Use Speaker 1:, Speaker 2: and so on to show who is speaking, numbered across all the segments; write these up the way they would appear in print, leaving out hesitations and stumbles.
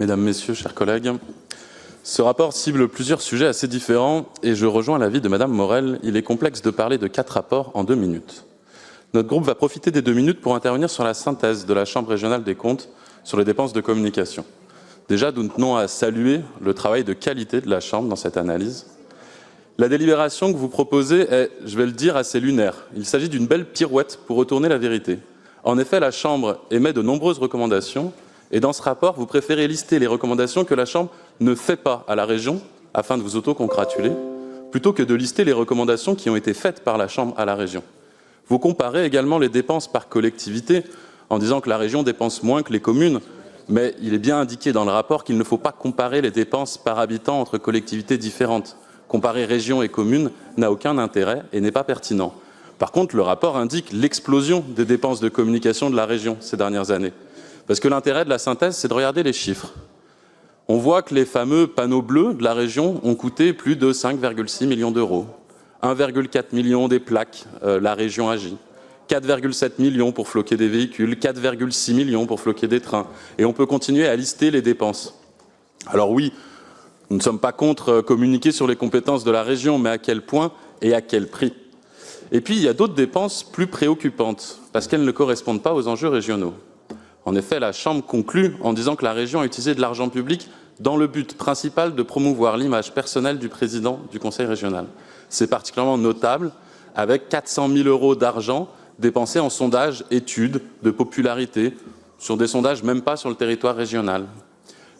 Speaker 1: Mesdames, Messieurs, chers collègues, ce rapport cible plusieurs sujets assez différents et je rejoins l'avis de Madame Morel, il est complexe de parler de 4 rapports en 2 minutes. Notre groupe va profiter des 2 minutes pour intervenir sur la synthèse de la Chambre régionale des comptes sur les dépenses de communication. Déjà, nous tenons à saluer le travail de qualité de la Chambre dans cette analyse. La délibération que vous proposez est, je vais le dire, assez lunaire. Il s'agit d'une belle pirouette pour retourner la vérité. En effet, la Chambre émet de nombreuses recommandations et dans ce rapport, vous préférez lister les recommandations que la Chambre ne fait pas à la région afin de vous autocongratuler, plutôt que de lister les recommandations qui ont été faites par la Chambre à la région. Vous comparez également les dépenses par collectivité en disant que la région dépense moins que les communes, mais il est bien indiqué dans le rapport qu'il ne faut pas comparer les dépenses par habitant entre collectivités différentes. Comparer région et commune n'a aucun intérêt et n'est pas pertinent. Par contre, le rapport indique l'explosion des dépenses de communication de la région ces dernières années. Parce que l'intérêt de la synthèse, c'est de regarder les chiffres. On voit que les fameux panneaux bleus de la région ont coûté plus de 5,6 millions d'euros. 1,4 million des plaques, la région agit. 4,7 millions pour floquer des véhicules, 4,6 millions pour floquer des trains. Et on peut continuer à lister les dépenses. Alors oui, nous ne sommes pas contre communiquer sur les compétences de la région, mais à quel point et à quel prix? Et puis, il y a d'autres dépenses plus préoccupantes, parce qu'elles ne correspondent pas aux enjeux régionaux. En effet, la Chambre conclut en disant que la région a utilisé de l'argent public dans le but principal de promouvoir l'image personnelle du président du Conseil régional. C'est particulièrement notable, avec 400 000 € d'argent dépensés en sondages, études, de popularité, sur des sondages même pas sur le territoire régional.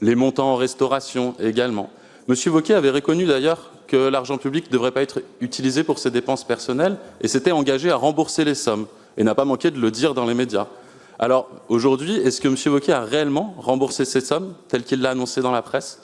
Speaker 1: Les montants en restauration également. Monsieur Wauquiez avait reconnu d'ailleurs que l'argent public ne devrait pas être utilisé pour ses dépenses personnelles et s'était engagé à rembourser les sommes et n'a pas manqué de le dire dans les médias. Alors aujourd'hui, est-ce que M. Wauquiez a réellement remboursé ces sommes telles qu'il l'a annoncé dans la presse?